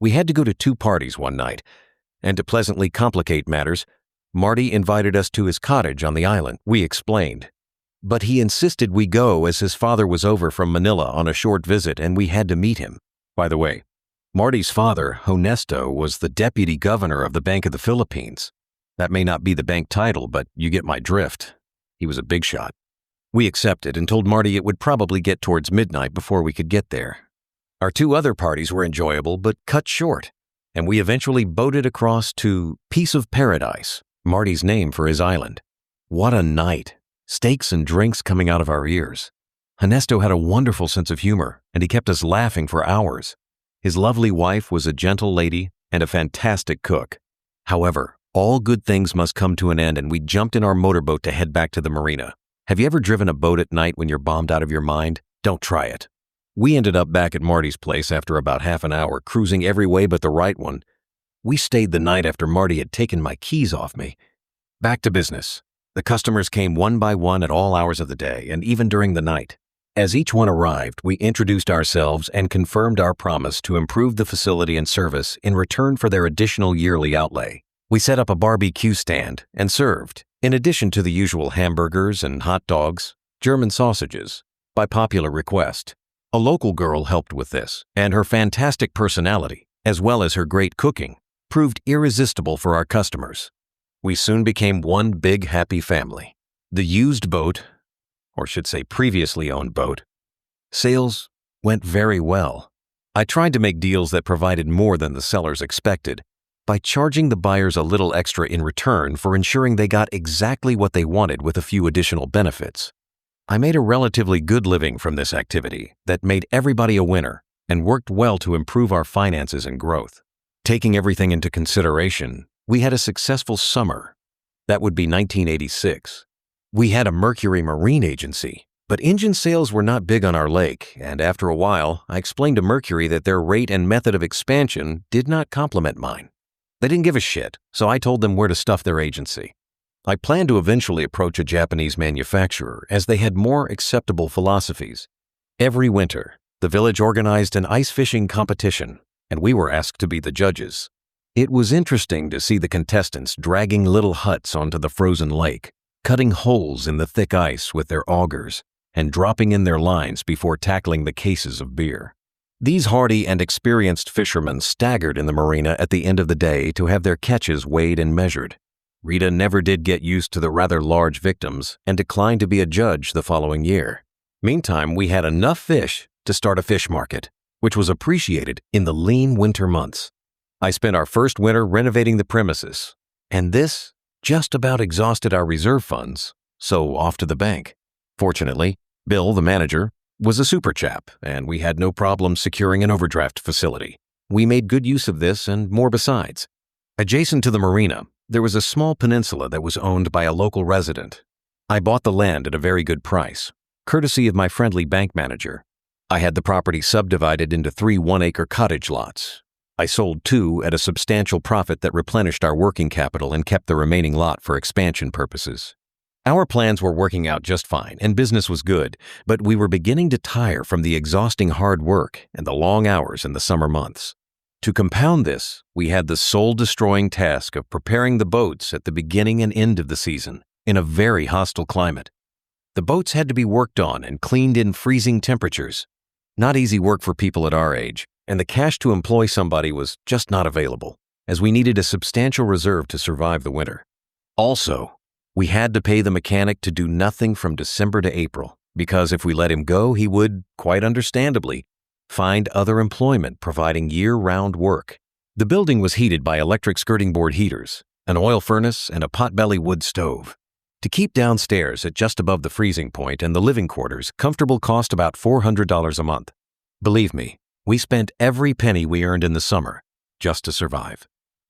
We had to go to 2 parties one night, and to pleasantly complicate matters, Marty invited us to his cottage on the island, we explained. But he insisted we go as his father was over from Manila on a short visit and we had to meet him. By the way, Marty's father, Honesto, was the deputy governor of the Bank of the Philippines. That may not be the bank title, but you get my drift. He was a big shot. We accepted and told Marty it would probably get towards midnight before we could get there. Our 2 other parties were enjoyable but cut short, and we eventually boated across to Piece of Paradise, Marty's name for his island. What a night! Steaks and drinks coming out of our ears. Honesto had a wonderful sense of humor, and he kept us laughing for hours. His lovely wife was a gentle lady and a fantastic cook. However, all good things must come to an end, and we jumped in our motorboat to head back to the marina. Have you ever driven a boat at night when you're bombed out of your mind? Don't try it. We ended up back at Marty's place after about half an hour, cruising every way but the right one. We stayed the night after Marty had taken my keys off me. Back to business. The customers came one by one at all hours of the day and even during the night. As each one arrived, we introduced ourselves and confirmed our promise to improve the facility and service in return for their additional yearly outlay. We set up a barbecue stand and served, in addition to the usual hamburgers and hot dogs, German sausages, by popular request. A local girl helped with this, and her fantastic personality, as well as her great cooking, proved irresistible for our customers. We soon became one big happy family. The used boat, or should say previously owned boat, sales went very well. I tried to make deals that provided more than the sellers expected by charging the buyers a little extra in return for ensuring they got exactly what they wanted with a few additional benefits. I made a relatively good living from this activity that made everybody a winner and worked well to improve our finances and growth. Taking everything into consideration, we had a successful summer. That would be 1986. We had a Mercury Marine agency, but engine sales were not big on our lake, and after a while, I explained to Mercury that their rate and method of expansion did not complement mine. They didn't give a shit, so I told them where to stuff their agency. I planned to eventually approach a Japanese manufacturer as they had more acceptable philosophies. Every winter, the village organized an ice fishing competition, and we were asked to be the judges. It was interesting to see the contestants dragging little huts onto the frozen lake, cutting holes in the thick ice with their augers, and dropping in their lines before tackling the cases of beer. These hardy and experienced fishermen staggered in the marina at the end of the day to have their catches weighed and measured. Rita never did get used to the rather large victims and declined to be a judge the following year. Meantime, we had enough fish to start a fish market, which was appreciated in the lean winter months. I spent our first winter renovating the premises, and this just about exhausted our reserve funds, so off to the bank. Fortunately, Bill, the manager, was a super chap, and we had no problem securing an overdraft facility. We made good use of this and more besides. Adjacent to the marina, there was a small peninsula that was owned by a local resident. I bought the land at a very good price, courtesy of my friendly bank manager. I had the property subdivided into 3 one-acre cottage lots. I sold 2 at a substantial profit that replenished our working capital and kept the remaining lot for expansion purposes. Our plans were working out just fine and business was good, but we were beginning to tire from the exhausting hard work and the long hours in the summer months. To compound this, we had the soul-destroying task of preparing the boats at the beginning and end of the season in a very hostile climate. The boats had to be worked on and cleaned in freezing temperatures. Not easy work for people at our age, and the cash to employ somebody was just not available, as we needed a substantial reserve to survive the winter. Also, we had to pay the mechanic to do nothing from December to April, because if we let him go, he would, quite understandably, find other employment providing year-round work. The building was heated by electric skirting board heaters, an oil furnace, and a potbelly wood stove. To keep downstairs at just above the freezing point and the living quarters comfortable cost about $400 a month. Believe me, we spent every penny we earned in the summer just to survive.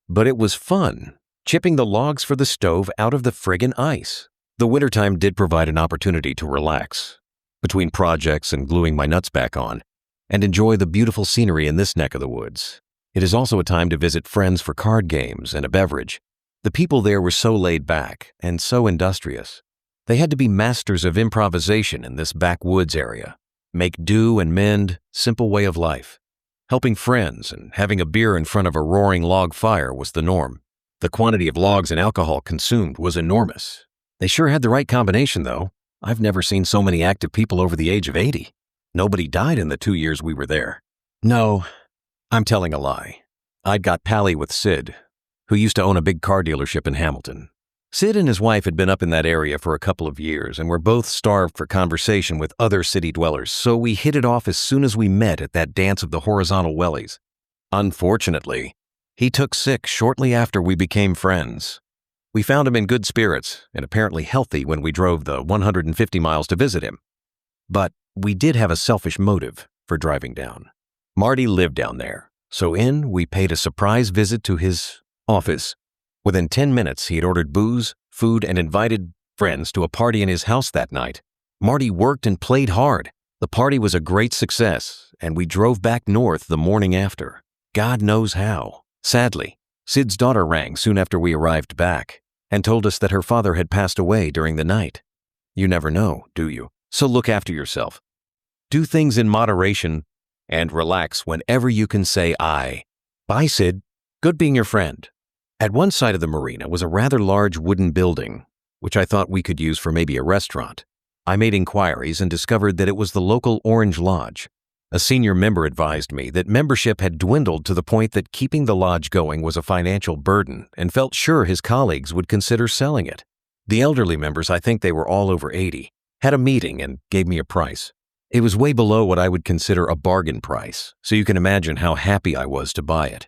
But it was fun, chipping the logs for the stove out of the friggin' ice. The wintertime did provide an opportunity to relax, between projects and gluing my nuts back on, and enjoy the beautiful scenery in this neck of the woods. It is also a time to visit friends for card games and a beverage. The people there were so laid back and so industrious. They had to be masters of improvisation in this backwoods area. Make do and mend, simple way of life. Helping friends and having a beer in front of a roaring log fire was the norm. The quantity of logs and alcohol consumed was enormous. They sure had the right combination, though. I've never seen so many active people over the age of 80. Nobody died in the 2 years we were there. No, I'm telling a lie. I'd got pally with Sid, who used to own a big car dealership in Hamilton. Sid and his wife had been up in that area for a couple of years and were both starved for conversation with other city dwellers, so we hit it off as soon as we met at that dance of the horizontal wellies. Unfortunately, he took sick shortly after we became friends. We found him in good spirits and apparently healthy when we drove the 150 miles to visit him. But we did have a selfish motive for driving down. Marty lived down there, so we paid a surprise visit to his office. Within 10 minutes, he had ordered booze, food, and invited friends to a party in his house that night. Marty worked and played hard. The party was a great success, and we drove back north the morning after. God knows how. Sadly, Sid's daughter rang soon after we arrived back and told us that her father had passed away during the night. You never know, do you? So look after yourself. Do things in moderation and relax whenever you can say aye. Bye, Sid. Good being your friend. At one side of the marina was a rather large wooden building, which I thought we could use for maybe a restaurant. I made inquiries and discovered that it was the local Orange Lodge. A senior member advised me that membership had dwindled to the point that keeping the lodge going was a financial burden and felt sure his colleagues would consider selling it. The elderly members, I think they were all over 80, had a meeting and gave me a price. It was way below what I would consider a bargain price, so you can imagine how happy I was to buy it.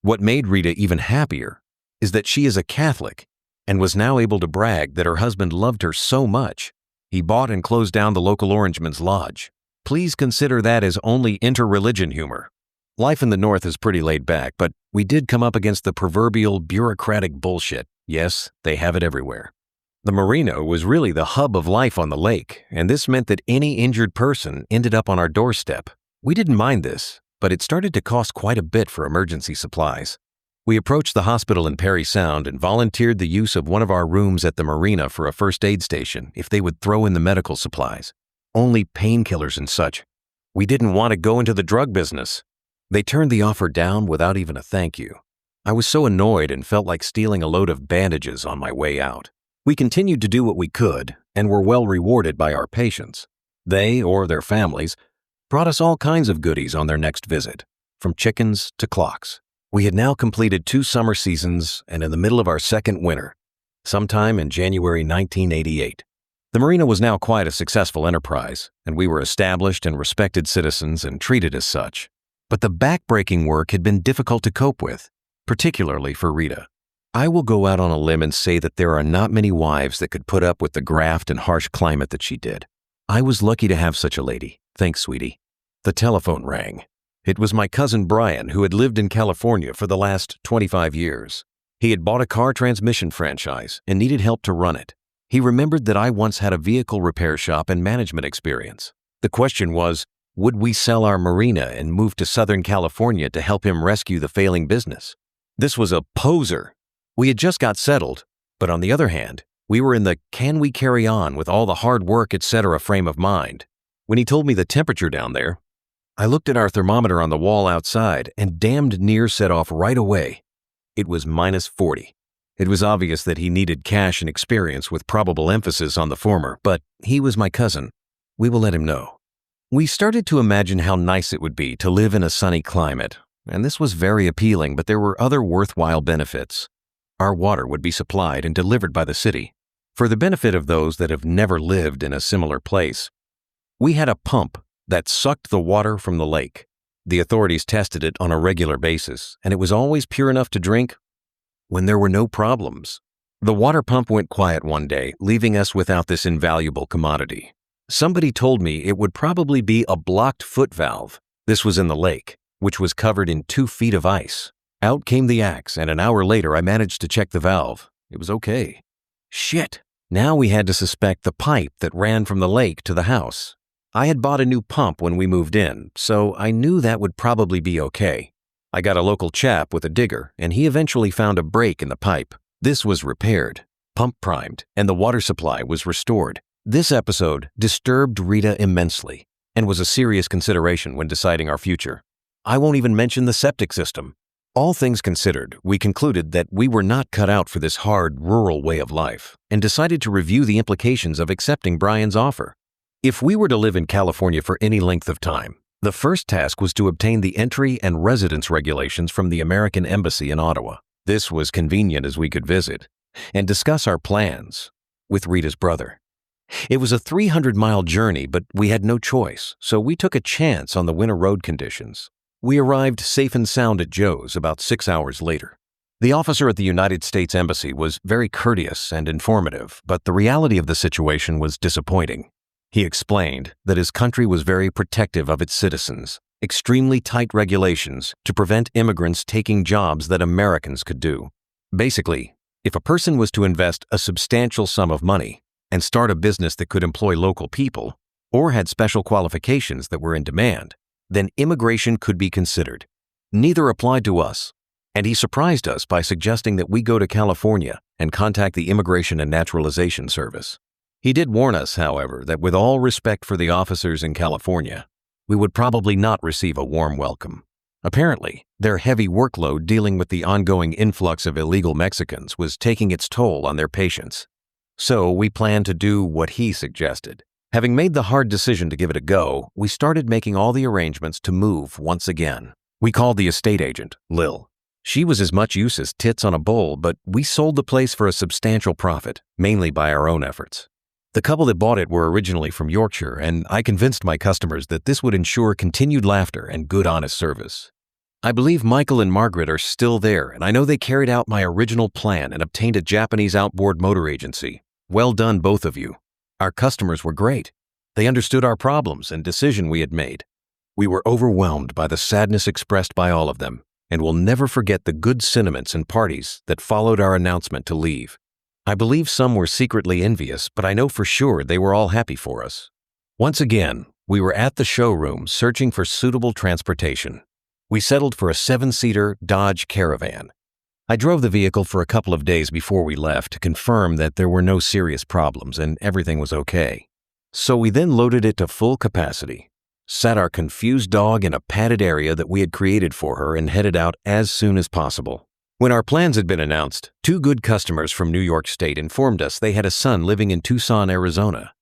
What made Rita even happier is that she is a Catholic and was now able to brag that her husband loved her so much, he bought and closed down the local Orangeman's Lodge. Please consider that as only interreligion humor. Life in the North is pretty laid back, but we did come up against the proverbial bureaucratic bullshit. Yes, they have it everywhere. The marina was really the hub of life on the lake, and this meant that any injured person ended up on our doorstep. We didn't mind this, but it started to cost quite a bit for emergency supplies. We approached the hospital in Perry Sound and volunteered the use of one of our rooms at the marina for a first aid station if they would throw in the medical supplies. Only painkillers and such. We didn't want to go into the drug business. They turned the offer down without even a thank you. I was so annoyed and felt like stealing a load of bandages on my way out. We continued to do what we could and were well rewarded by our patients. They, or their families, brought us all kinds of goodies on their next visit, from chickens to clocks. We had now completed 2 summer seasons and in the middle of our second winter, sometime in January 1988. The marina was now quite a successful enterprise, and we were established and respected citizens and treated as such. But the back-breaking work had been difficult to cope with, particularly for Rita. I will go out on a limb and say that there are not many wives that could put up with the graft and harsh climate that she did. I was lucky to have such a lady. Thanks, sweetie. The telephone rang. It was my cousin Brian, who had lived in California for the last 25 years. He had bought a car transmission franchise and needed help to run it. He remembered that I once had a vehicle repair shop and management experience. The question was, would we sell our marina and move to Southern California to help him rescue the failing business? This was a poser. We had just got settled, but on the other hand, we were in the can we carry on with all the hard work, etc. frame of mind. When he told me the temperature down there, I looked at our thermometer on the wall outside and damned near set off right away. It was -40. It was obvious that he needed cash and experience with probable emphasis on the former, but he was my cousin. We will let him know. We started to imagine how nice it would be to live in a sunny climate, and this was very appealing, but there were other worthwhile benefits. Our water would be supplied and delivered by the city. For the benefit of those that have never lived in a similar place, we had a pump that sucked the water from the lake. The authorities tested it on a regular basis, and it was always pure enough to drink when there were no problems. The water pump went quiet one day, leaving us without this invaluable commodity. Somebody told me it would probably be a blocked foot valve. This was in the lake, which was covered in 2 feet of ice. Out came the axe, and an hour later I managed to check the valve. It was okay. Shit! Now we had to suspect the pipe that ran from the lake to the house. I had bought a new pump when we moved in, so I knew that would probably be okay. I got a local chap with a digger, and he eventually found a break in the pipe. This was repaired, pump primed, and the water supply was restored. This episode disturbed Rita immensely and was a serious consideration when deciding our future. I won't even mention the septic system. All things considered, we concluded that we were not cut out for this hard, rural way of life and decided to review the implications of accepting Brian's offer. If we were to live in California for any length of time, the first task was to obtain the entry and residence regulations from the American Embassy in Ottawa. This was convenient as we could visit and discuss our plans with Rita's brother. It was a 300-mile journey, but we had no choice, so we took a chance on the winter road conditions. We arrived safe and sound at Joe's about 6 hours later. The officer at the United States Embassy was very courteous and informative, but the reality of the situation was disappointing. He explained that his country was very protective of its citizens, extremely tight regulations to prevent immigrants taking jobs that Americans could do. Basically, if a person was to invest a substantial sum of money and start a business that could employ local people, or had special qualifications that were in demand, then immigration could be considered. Neither applied to us, and he surprised us by suggesting that we go to California and contact the Immigration and Naturalization Service. He did warn us, however, that with all respect for the officers in California, we would probably not receive a warm welcome. Apparently, their heavy workload dealing with the ongoing influx of illegal Mexicans was taking its toll on their patience. So we planned to do what he suggested. Having made the hard decision to give it a go, we started making all the arrangements to move once again. We called the estate agent, Lil. She was as much use as tits on a bowl, but we sold the place for a substantial profit, mainly by our own efforts. The couple that bought it were originally from Yorkshire, and I convinced my customers that this would ensure continued laughter and good honest service. I believe Michael and Margaret are still there, and I know they carried out my original plan and obtained a Japanese outboard motor agency. Well done, both of you. Our customers were great. They understood our problems and decision we had made. We were overwhelmed by the sadness expressed by all of them, and will never forget the good sentiments and parties that followed our announcement to leave. I believe some were secretly envious, but I know for sure they were all happy for us. Once again, we were at the showroom searching for suitable transportation. We settled for a 7-seater Dodge Caravan. I drove the vehicle for a couple of days before we left to confirm that there were no serious problems and everything was okay. So we then loaded it to full capacity, sat our confused dog in a padded area that we had created for her, and headed out as soon as possible. When our plans had been announced, 2 good customers from New York State informed us they had a son living in Tucson, Arizona.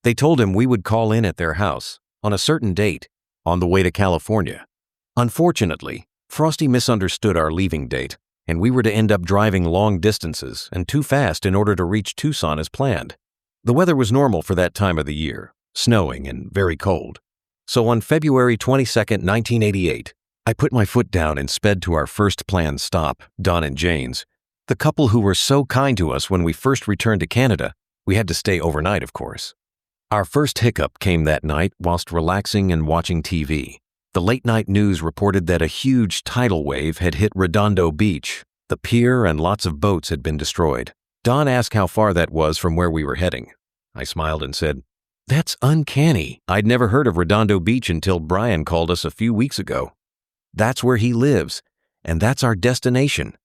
They told him we would call in at their house on a certain date on the way to California. Unfortunately, Frosty misunderstood our leaving date, and we were to end up driving long distances and too fast in order to reach Tucson as planned. The weather was normal for that time of the year, snowing and very cold. So on February 22, 1988, I put my foot down and sped to our first planned stop, Don and Jane's, the couple who were so kind to us when we first returned to Canada. We had to stay overnight, of course. Our first hiccup came that night whilst relaxing and watching TV. The late-night news reported that a huge tidal wave had hit Redondo Beach. The pier and lots of boats had been destroyed. Don asked how far that was from where we were heading. I smiled and said, "That's uncanny. I'd never heard of Redondo Beach until Brian called us a few weeks ago. That's where he lives, and that's our destination."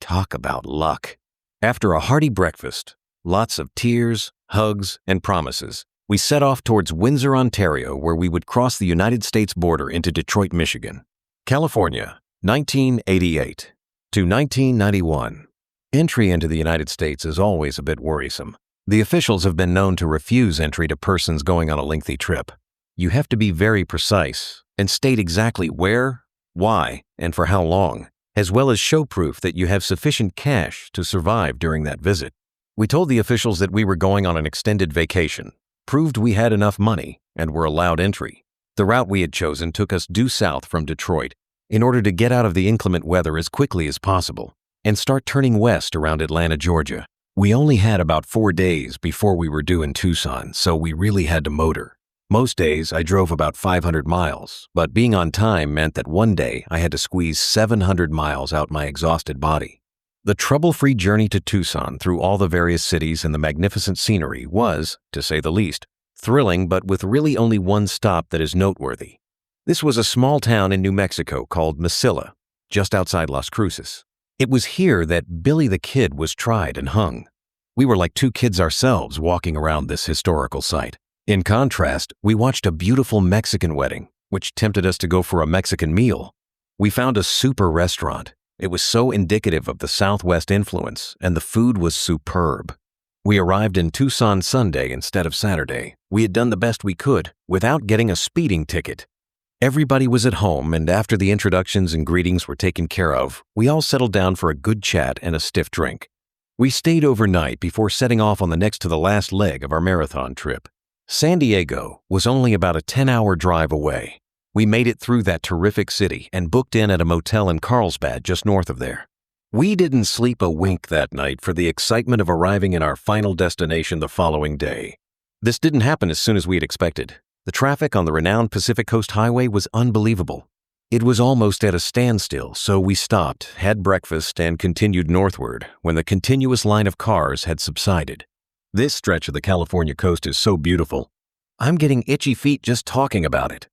Talk about luck. After a hearty breakfast, lots of tears, hugs, and promises, we set off towards Windsor, Ontario, where we would cross the United States border into Detroit, Michigan. California, 1988 to 1991. Entry into the United States is always a bit worrisome. The officials have been known to refuse entry to persons going on a lengthy trip. You have to be very precise and state exactly where, why, and for how long, as well as show proof that you have sufficient cash to survive during that visit. We told the officials that we were going on an extended vacation, proved we had enough money, and were allowed entry. The route we had chosen took us due south from Detroit in order to get out of the inclement weather as quickly as possible and start turning west around Atlanta, Georgia. We only had about 4 days before we were due in Tucson, so we really had to motor. Most days I drove about 500 miles, but being on time meant that one day I had to squeeze 700 miles out my exhausted body. The trouble-free journey to Tucson through all the various cities and the magnificent scenery was, to say the least, thrilling, but with really only one stop that is noteworthy. This was a small town in New Mexico called Mesilla, just outside Las Cruces. It was here that Billy the Kid was tried and hung. We were like 2 kids ourselves walking around this historical site. In contrast, we watched a beautiful Mexican wedding, which tempted us to go for a Mexican meal. We found a super restaurant. It was so indicative of the Southwest influence, and the food was superb. We arrived in Tucson Sunday instead of Saturday. We had done the best we could without getting a speeding ticket. Everybody was at home, and after the introductions and greetings were taken care of, we all settled down for a good chat and a stiff drink. We stayed overnight before setting off on the next to the last leg of our marathon trip. San Diego was only about a 10-hour drive away. We made it through that terrific city and booked in at a motel in Carlsbad just north of there. We didn't sleep a wink that night for the excitement of arriving in our final destination the following day. This didn't happen as soon as we had expected. The traffic on the renowned Pacific Coast Highway was unbelievable. It was almost at a standstill, so we stopped, had breakfast, and continued northward when the continuous line of cars had subsided. This stretch of the California coast is so beautiful. I'm getting itchy feet just talking about it.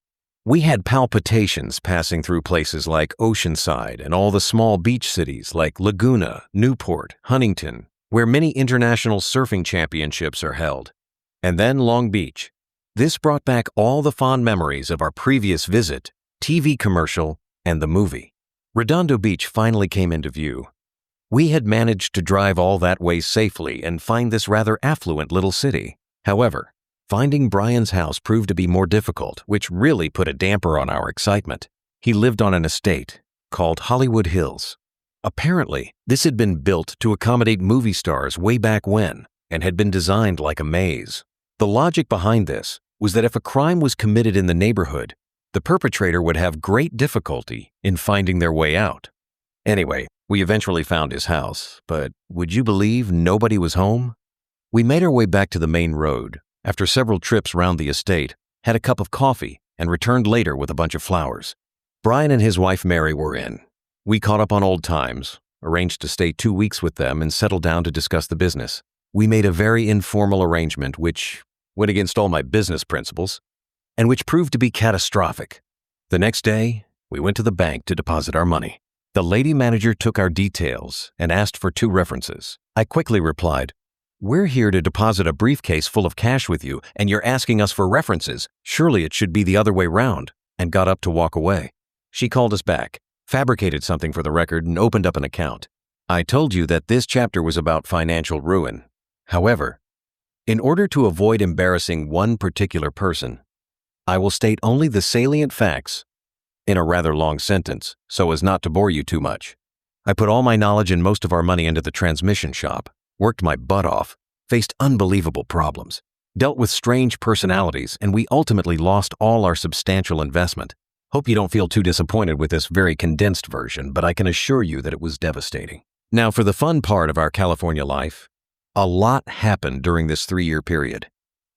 We had palpitations passing through places like Oceanside and all the small beach cities like Laguna, Newport, Huntington, where many international surfing championships are held. And then Long Beach. This brought back all the fond memories of our previous visit, TV commercial, and the movie. Redondo Beach finally came into view. We had managed to drive all that way safely and find this rather affluent little city. However, finding Brian's house proved to be more difficult, which really put a damper on our excitement. He lived on an estate called Hollywood Hills. Apparently, this had been built to accommodate movie stars way back when and had been designed like a maze. The logic behind this was that if a crime was committed in the neighborhood, the perpetrator would have great difficulty in finding their way out. Anyway, we eventually found his house, but would you believe nobody was home? We made our way back to the main road. After several trips round the estate, had a cup of coffee, and returned later with a bunch of flowers. Brian and his wife Mary were in. We caught up on old times, arranged to stay 2 weeks with them, and settled down to discuss the business. We made a very informal arrangement which went against all my business principles, and which proved to be catastrophic. The next day, we went to the bank to deposit our money. The lady manager took our details and asked for 2 references. I quickly replied, "We're here to deposit a briefcase full of cash with you, and you're asking us for references. Surely it should be the other way round," and got up to walk away. She called us back, fabricated something for the record, and opened up an account. I told you that this chapter was about financial ruin. However, in order to avoid embarrassing one particular person, I will state only the salient facts in a rather long sentence, so as not to bore you too much. I put all my knowledge and most of our money into the transmission shop, worked my butt off, faced unbelievable problems, dealt with strange personalities, and we ultimately lost all our substantial investment. Hope you don't feel too disappointed with this very condensed version, but I can assure you that it was devastating. Now for the fun part of our California life. A lot happened during this 3-year period.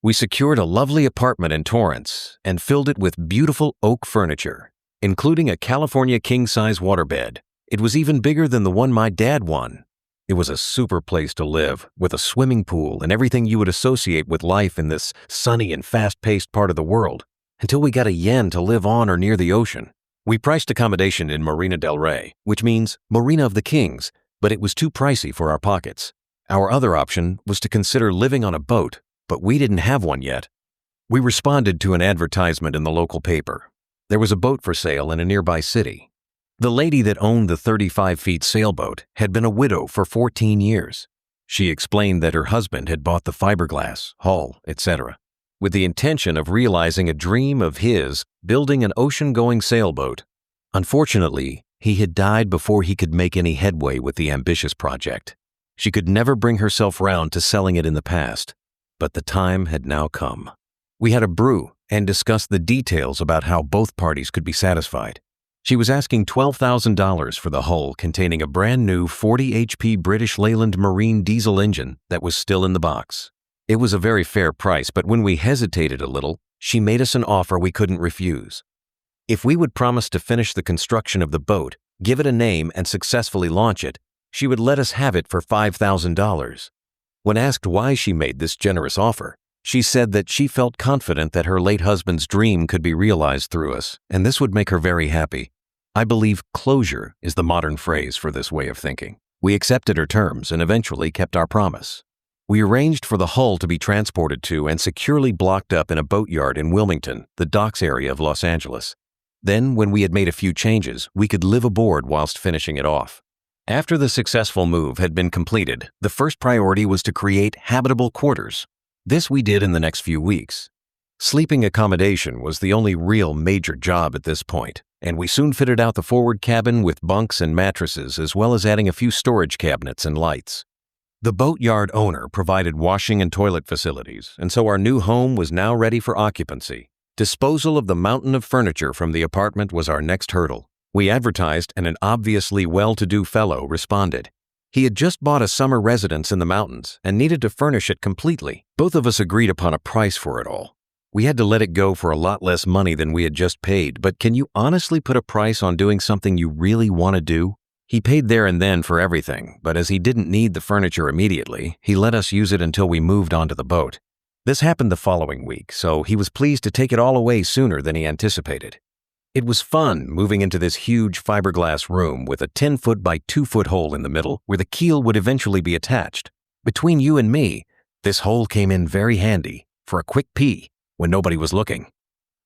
We secured a lovely apartment in Torrance and filled it with beautiful oak furniture, including a California king-size waterbed. It was even bigger than the one my dad won. It was a super place to live, with a swimming pool and everything you would associate with life in this sunny and fast-paced part of the world, until we got a yen to live on or near the ocean. We priced accommodation in Marina del Rey, which means Marina of the Kings, but it was too pricey for our pockets. Our other option was to consider living on a boat, but we didn't have one yet. We responded to an advertisement in the local paper. There was a boat for sale in a nearby city. The lady that owned the 35-foot sailboat had been a widow for 14 years. She explained that her husband had bought the fiberglass, hull, etc., with the intention of realizing a dream of his, building an ocean-going sailboat. Unfortunately, he had died before he could make any headway with the ambitious project. She could never bring herself round to selling it in the past, but the time had now come. We had a brew and discussed the details about how both parties could be satisfied. She was asking $12,000 for the hull containing a brand new 40 HP British Leyland Marine diesel engine that was still in the box. It was a very fair price, but when we hesitated a little, she made us an offer we couldn't refuse. If we would promise to finish the construction of the boat, give it a name, and successfully launch it, she would let us have it for $5,000. When asked why she made this generous offer, she said that she felt confident that her late husband's dream could be realized through us, and this would make her very happy. I believe closure is the modern phrase for this way of thinking. We accepted her terms and eventually kept our promise. We arranged for the hull to be transported to and securely blocked up in a boatyard in Wilmington, the docks area of Los Angeles. Then, when we had made a few changes, we could live aboard whilst finishing it off. After the successful move had been completed, the first priority was to create habitable quarters. This we did in the next few weeks. Sleeping accommodation was the only real major job at this point, and we soon fitted out the forward cabin with bunks and mattresses, as well as adding a few storage cabinets and lights. The boatyard owner provided washing and toilet facilities, and so our new home was now ready for occupancy. Disposal of the mountain of furniture from the apartment was our next hurdle. We advertised, and an obviously well-to-do fellow responded. He had just bought a summer residence in the mountains and needed to furnish it completely. Both of us agreed upon a price for it all. We had to let it go for a lot less money than we had just paid, but can you honestly put a price on doing something you really want to do? He paid there and then for everything, but as he didn't need the furniture immediately, he let us use it until we moved onto the boat. This happened the following week, so he was pleased to take it all away sooner than he anticipated. It was fun moving into this huge fiberglass room with a 10-foot by 2-foot hole in the middle where the keel would eventually be attached. Between you and me, this hole came in very handy for a quick pee when nobody was looking.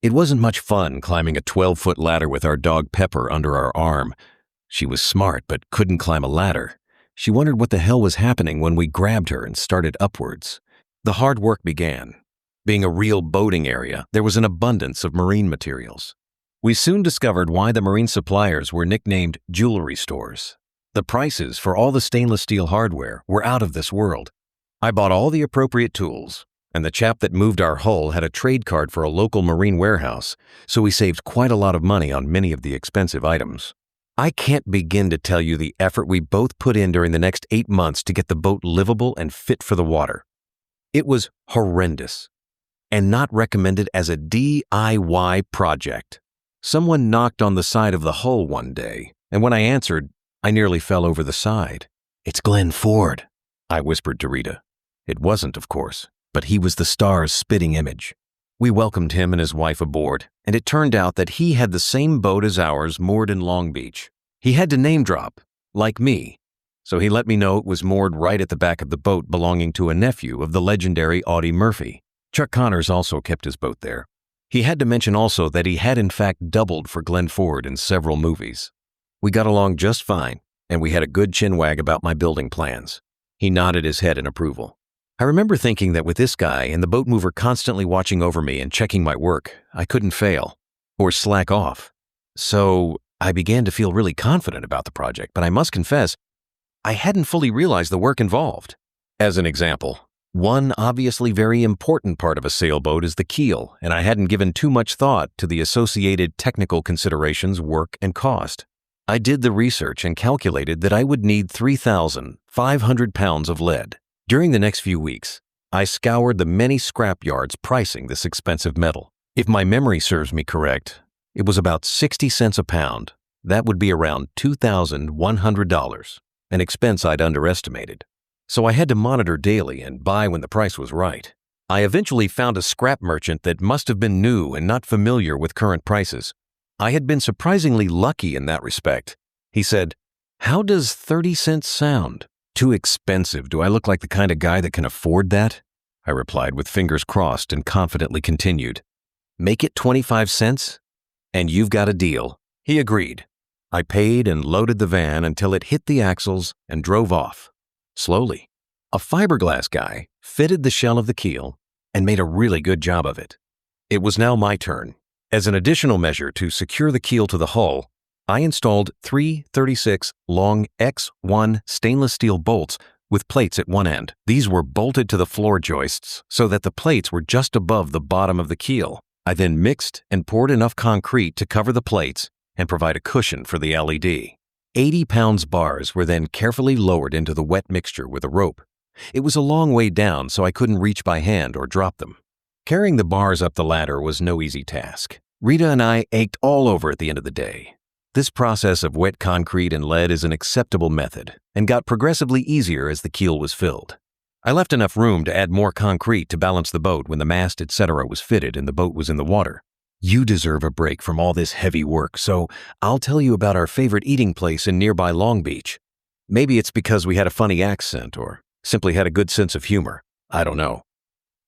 It wasn't much fun climbing a 12-foot ladder with our dog Pepper under our arm. She was smart but couldn't climb a ladder. She wondered what the hell was happening when we grabbed her and started upwards. The hard work began. Being a real boating area, there was an abundance of marine materials. We soon discovered why the marine suppliers were nicknamed jewelry stores. The prices for all the stainless steel hardware were out of this world. I bought all the appropriate tools, and the chap that moved our hull had a trade card for a local marine warehouse, so we saved quite a lot of money on many of the expensive items. I can't begin to tell you the effort we both put in during the next 8 months to get the boat livable and fit for the water. It was horrendous, and not recommended as a DIY project. Someone knocked on the side of the hull one day, and when I answered, I nearly fell over the side. "It's Glenn Ford," I whispered to Rita. It wasn't, of course, but he was the star's spitting image. We welcomed him and his wife aboard, and it turned out that he had the same boat as ours moored in Long Beach. He had to name drop, like me, so he let me know it was moored right at the back of the boat belonging to a nephew of the legendary Audie Murphy. Chuck Connors also kept his boat there. He had to mention also that he had in fact doubled for Glenn Ford in several movies. We got along just fine, and we had a good chinwag about my building plans. He nodded his head in approval. I remember thinking that with this guy and the boat mover constantly watching over me and checking my work, I couldn't fail or slack off. So I began to feel really confident about the project, but I must confess, I hadn't fully realized the work involved. As an example, one obviously very important part of a sailboat is the keel, and I hadn't given too much thought to the associated technical considerations, work, and cost. I did the research and calculated that I would need 3,500 pounds of lead. During the next few weeks, I scoured the many scrap yards pricing this expensive metal. If my memory serves me correct, it was about 60 cents a pound. That would be around $2,100, an expense I'd underestimated. So I had to monitor daily and buy when the price was right. I eventually found a scrap merchant that must have been new and not familiar with current prices. I had been surprisingly lucky in that respect. He said, "How does 30 cents sound? Too expensive. Do I look like the kind of guy that can afford that?" I replied with fingers crossed and confidently continued, "Make it 25 cents and you've got a deal." He agreed. I paid and loaded the van until it hit the axles and drove off. Slowly. A fiberglass guy fitted the shell of the keel and made a really good job of it. It was now my turn. As an additional measure to secure the keel to the hull, I installed 3 36 long X1 stainless steel bolts with plates at one end. These were bolted to the floor joists so that the plates were just above the bottom of the keel. I then mixed and poured enough concrete to cover the plates and provide a cushion for the LED. 80 pounds bars were then carefully lowered into the wet mixture with a rope. It was a long way down, so I couldn't reach by hand or drop them. Carrying the bars up the ladder was no easy task. Rita and I ached all over at the end of the day. This process of wet concrete and lead is an acceptable method and got progressively easier as the keel was filled. I left enough room to add more concrete to balance the boat when the mast, etc. was fitted and the boat was in the water. You deserve a break from all this heavy work, so I'll tell you about our favorite eating place in nearby Long Beach. Maybe it's because we had a funny accent or simply had a good sense of humor. I don't know.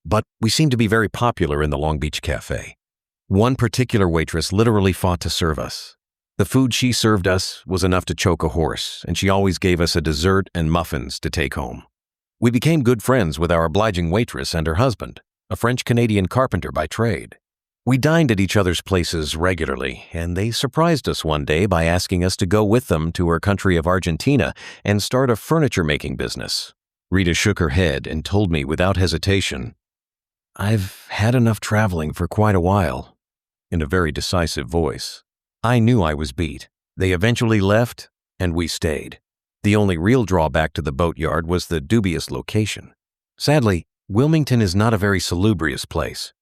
But we seemed to be very popular in the Long Beach Cafe. One particular waitress literally fought to serve us. The food she served us was enough to choke a horse, and she always gave us a dessert and muffins to take home. We became good friends with our obliging waitress and her husband, a French-Canadian carpenter by trade. We dined at each other's places regularly, and they surprised us one day by asking us to go with them to her country of Argentina and start a furniture-making business. Rita shook her head and told me without hesitation, "I've had enough traveling for quite a while," in a very decisive voice. I knew I was beat. They eventually left, and we stayed. The only real drawback to the boatyard was the dubious location. Sadly, Wilmington is not a very salubrious place.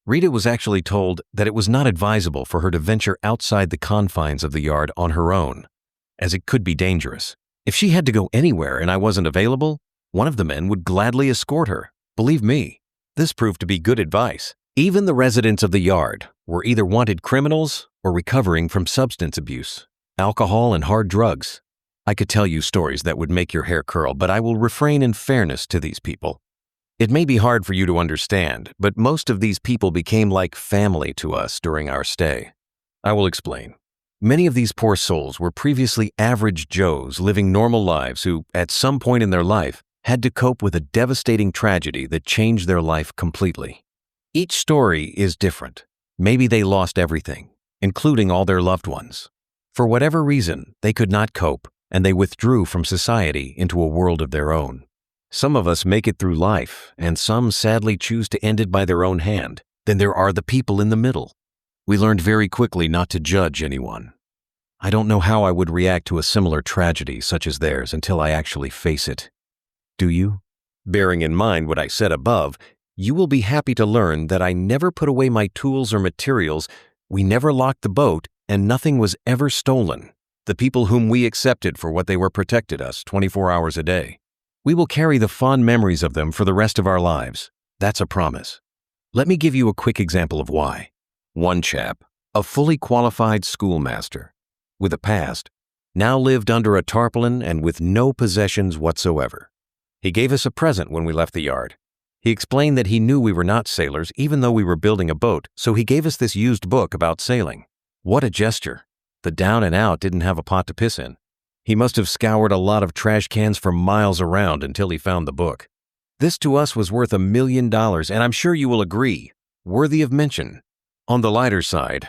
Rita was actually told that it was not advisable for her to venture outside the confines of the yard on her own, as it could be dangerous. If she had to go anywhere and I wasn't available, one of the men would gladly escort her. Believe me, this proved to be good advice. Even the residents of the yard were either wanted criminals or recovering from substance abuse, alcohol, and hard drugs. I could tell you stories that would make your hair curl, but I will refrain in fairness to these people. It may be hard for you to understand, but most of these people became like family to us during our stay. I will explain. Many of these poor souls were previously average Joes living normal lives who, at some point in their life, had to cope with a devastating tragedy that changed their life completely. Each story is different. Maybe they lost everything, including all their loved ones. For whatever reason, they could not cope, and they withdrew from society into a world of their own. Some of us make it through life, and some sadly choose to end it by their own hand. Then there are the people in the middle. We learned very quickly not to judge anyone. I don't know how I would react to a similar tragedy such as theirs until I actually face it. Do you? Bearing in mind what I said above, you will be happy to learn that I never put away my tools or materials, we never locked the boat, and nothing was ever stolen. The people whom we accepted for what they were protected us 24 hours a day. We will carry the fond memories of them for the rest of our lives. That's a promise. Let me give you a quick example of why. One chap, a fully qualified schoolmaster, with a past, now lived under a tarpaulin and with no possessions whatsoever. He gave us a present when we left the yard. He explained that he knew we were not sailors even though we were building a boat, so he gave us this used book about sailing. What a gesture. The down and out didn't have a pot to piss in. He must have scoured a lot of trash cans for miles around until he found the book. This to us was worth $1 million, and I'm sure you will agree, worthy of mention. On the lighter side,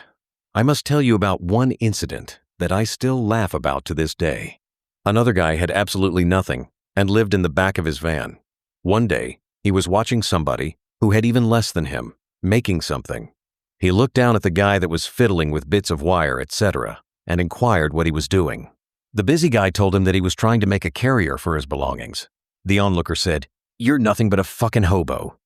I must tell you about one incident that I still laugh about to this day. Another guy had absolutely nothing and lived in the back of his van. One day, he was watching somebody who had even less than him, making something. He looked down at the guy that was fiddling with bits of wire, etc., and inquired what he was doing. The busy guy told him that he was trying to make a carrier for his belongings. The onlooker said, "You're nothing but a fucking hobo.